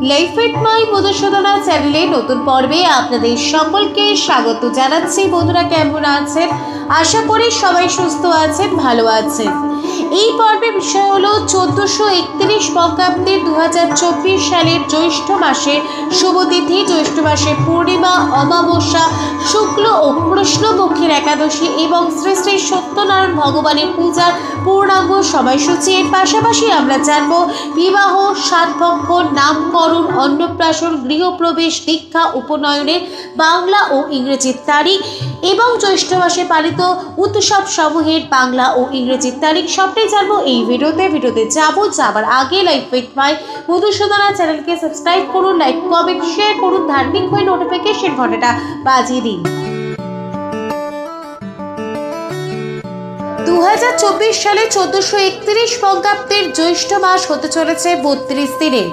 Life with my Madhusudana চ্যানেলে নতুন পর্বে আপনাদের সকলকে স্বাগত জানাচ্ছি। বন্ধুরা, কেমন আছেন? আশা করি সবাই সুস্থ আছেন, ভালো আছেন। এই পর্বের বিষয় হলো 1431 বঙ্গাব্দে 2024 সালের জ্যৈষ্ঠ মাসের শুভতিথি, জ্যৈষ্ঠ মাসের পূর্ণিমা, অমাবস্যা, শুক্ল ও কৃষ্ণপক্ষের একাদশী এবং শ্রী শ্রী সত্যনারায়ণ ভগবানের পূজার পূর্ণাঙ্গ সময়সূচি। এর পাশাপাশি আমরা জানব বিবাহ, সাতপক্ষ, নামকরণ, অন্নপ্রাশন, গৃহপ্রবেশ, দীক্ষা, উপনয়নের বাংলা ও ইংরেজির তারিখ এবং জ্যৈষ্ঠ মাসে পালিত উৎসব সমূহের বাংলা ও ইংরেজির তারিখ সবটাই জানবো এই ভিডিওতে যাবার আগে লাইফ উইথ মাই মধুসূদনা চ্যানেলকে সাবস্ক্রাইব করুন, লাইক, কমেন্ট, শেয়ার করুন, ধার্মিক হয়ে নোটিফিকেশন ঘন্টাটা বাজিয়ে দিন। 2024 সালে 1431 বঙ্গাব্দের জ্যৈষ্ঠ মাস হতে চলেছে 32 দিনের।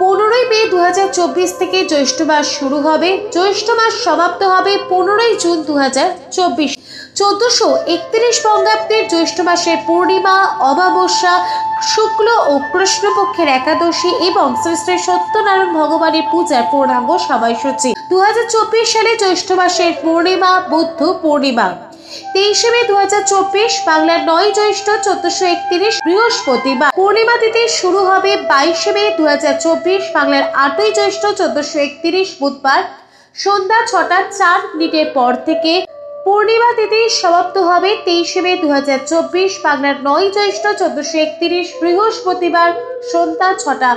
15 মে 2024 থেকে জ্যৈষ্ঠ মাস শুরু হবে, জ্যৈষ্ঠ মাস সমাপ্ত হবে 15 জুন 2024। 1431 বঙ্গাব্দের জ্যৈষ্ঠ মাসের পূর্ণিমা, অমাবস্যা, শুক্ল ও কৃষ্ণপক্ষের একাদশী এবং শ্রী শ্রী সত্যনারায়ণ ভগবানের পূজার পূর্ণাঙ্গ সময়সূচি। 2024 সালে জ্যৈষ্ঠ মাসের পূর্ণিমা বুদ্ধ পূর্ণিমা 23 মে 2024, বাংলার 9 জ্যৈষ্ঠ 1431 বৃহস্পতিবার। পূর্ণিমা তিথি শুরু হবে 22 মে 2024, বাংলার 8ই জ্যৈষ্ঠ 1431 বুধবার সন্ধ্যা 6টা 4 মিনিটের পর থেকে। পূর্ণিমা তিথি সমাপ্ত হবে 23 মে 2024, বাংলার 9 জ্যৈষ্ঠ 1431 বৃহস্পতিবার সন্ধ্যা 6টা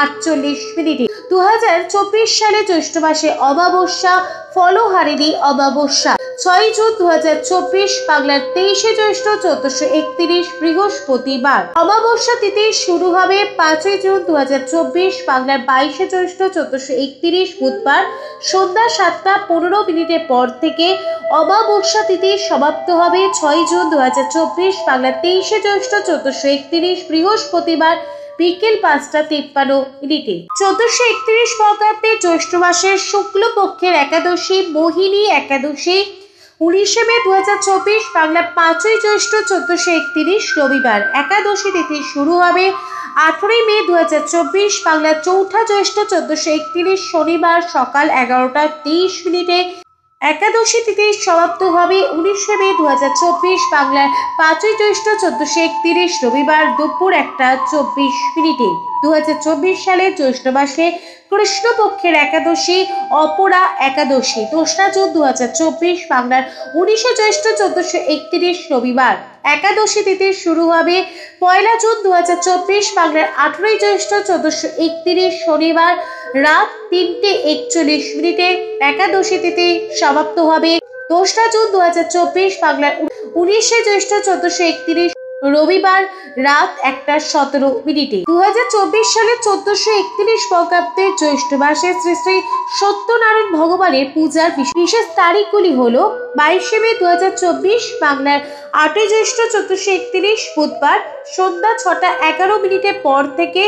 48 মিনিটে। 2024 সালে জ্যৈষ্ঠ মাসে অমাবস্যা, ফলহারিণী অমাবস্যা 6 জুন 2024, বাংলার 23 জ্যৈষ্ঠ 1431 বৃহস্পতিবার। অমাবস্যা তিথি শুরু হবে 5 জুন 2024, বাংলার 22 জ্যৈষ্ঠ 1431 বুধবার সন্ধ্যা 7টা 15 মিনিটের পর থেকে। অমাবস্যা তিথি সমাপ্ত হবে 6 জুন 2024, বাংলার 23 জ্যৈষ্ঠ 1431 বৃহস্পতিবার বিকেল 5টা 53 মিনিটে। 1431 বঙ্গাব্দে জ্যৈষ্ঠ মাসের শুক্লপক্ষের একাদশী মোহিনী একাদশী 19 মে 2024, বাংলা 5ই জ্যৈষ্ঠ 1431 রবিবার। একাদশী তিথি শুরু হবে 18 মে 2024, বাংলা 4ঠা জ্যৈষ্ঠ 1431 শনিবার সকাল 11টা 30 মিনিটে। একাদশী তিথি সমাপ্ত হবে 19 মে 2024, বাংলার 5ই জ্যৈষ্ঠ 1431 রবিবার দুপুর 1টা 24 মিনিটে। 2024 সালে জ্যৈষ্ঠ মাসে কৃষ্ণপক্ষের একাদশী অপরা একাদশী 2রা জুন 2024, বাংলার 19 জ্যৈষ্ঠ 1431 রবিবার। একাদশী তিথি শুরু হবে 1 জুন 2024, বাংলার 18ই জ্যৈষ্ঠ 1431 শনিবার রাত 3টে 41 মিনিটে। একাদশী তিথি সমাপ্ত হবে 2রা জুন 2024, বাংলার 19 জ্যৈষ্ঠ 1431 রবিবার রাত 1টা 17 মিনিটে। 2024 সালে 1431 বঙ্গাব্দে জ্যৈষ্ঠ মাসে শ্রী শ্রী সত্যনারায়ণ ভগবানের পূজার বিশেষ তারিখগুলি হলো 22 মে 2024, বাংলার 8ই জ্যৈষ্ঠ 1431 বুধবার সন্ধ্যা 6টা 11 মিনিটের পর থেকে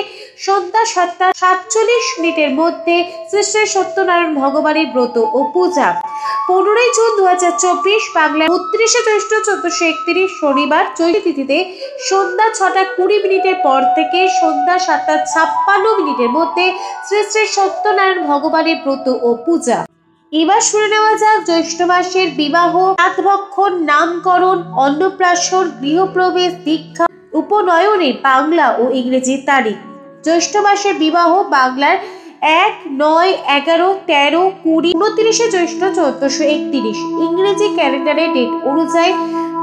সন্ধ্যা 7টা 47 মিনিটের মধ্যে শ্রী শ্রী সত্যনারায়ণ ভগবানের ব্রত ও পূজা। 15 জুন 2024, বাংলা 32 জ্যৈষ্ঠ 1431 শনিবার চৈত্র তিথিতে সন্ধ্যা 6টা 20 মিনিটের পর থেকে সন্ধ্যা 7টা 56 মিনিটের মধ্যে শ্রী শ্রী সত্যনারায়ণ ভগবানের ব্রত ও পূজা। এবার শুনে নেওয়া যাক জ্যৈষ্ঠ মাসের বিবাহ, সাতভক্ষণ, নামকরণ, অন্নপ্রাশন, গৃহপ্রবেশ, দীক্ষা, উপনয়নের বাংলা ও ইংরেজি তারিখ। জ্যৈষ্ঠ মাসের বিবাহ বাংলার 1, 9, 11, 13, 20, 29 জ্যৈষ্ঠ 1431, ইংরেজি ক্যালেন্ডারের ডেট অনুযায়ী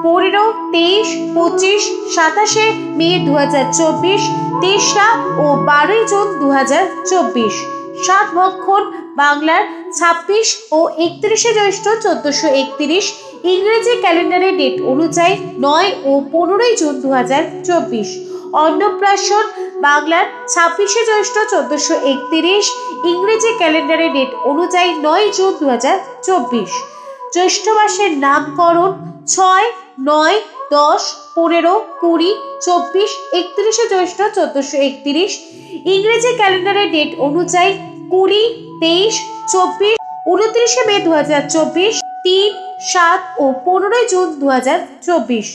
15, 23, 25, 27 মে 2024, 3রা ও 12 জুন 2024। সাতভক্ষণ বাংলার 26 ও 31 জ্যৈষ্ঠ 1431, ইংরেজি ক্যালেন্ডারের ডেট অনুযায়ী 9 ও 15 জুন 2024। অন্নপ্রাশন বাংলার 26 জ্যৈষ্ঠ 1431, ইংরেজি ক্যালেন্ডারের ডেট অনুযায়ী 9 জুন 2024। জ্যৈষ্ঠ মাসের নামকরণ 6, 9, 10, 15, 20, 24, 31 জ্যৈষ্ঠ 1431, ইংরেজি ক্যালেন্ডারের ডেট অনুযায়ী 20, 23, 24, 29 মে 2024, 3, 7 ও 15 জুন 2024।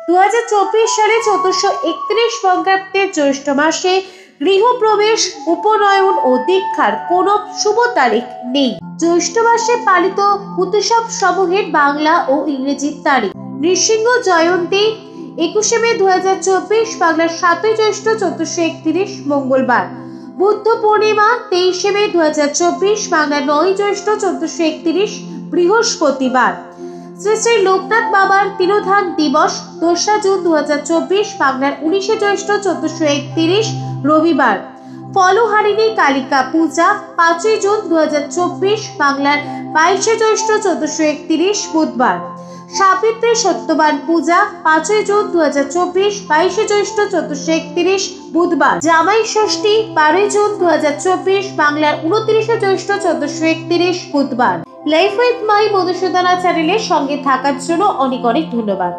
2024 সালে 1431 বঙ্গাব্দে জ্যৈষ্ঠ মাসে গৃহপ্রবেশ, উপনয়ন ও দীক্ষার কোনো শুভ তারিখ নেই। জ্যৈষ্ঠ মাসে পালিত উৎসব সমূহের বাংলা ও ইংরেজি তারিখ: নৃসিংহ জয়ন্তী 21শে মে 2024, বাংলার 7ই জ্যৈষ্ঠ 1431 মঙ্গলবার। বুদ্ধ পূর্ণিমা 23শে মে 2024, বাংলার 9ই জ্যৈষ্ঠ 1431 বৃহস্পতিবার। শ্রী শ্রী লোকনাথ বাবার তিরোধান দিবস 2রা জুন 2024, বাংলার 19শে জ্যৈষ্ঠ 1431 রবিবার। ফলহারিণী কালিকা পূজা 5ই জুন 2024, বাংলার 22শে জ্যৈষ্ঠ 1431 বুধবার। সাবিত্রী সত্যবান পূজা 5ই জুন 2024, 22শে জ্যৈষ্ঠ 1431 বুধবার। জামাই ষষ্ঠী 12ই জুন 2024, বাংলার 29শে জ্যৈষ্ঠ 1431 বুধবার। লাইফ উইথ মাই মধুসূদনা চ্যানেলের সঙ্গে থাকার জন্য অনেক অনেক ধন্যবাদ।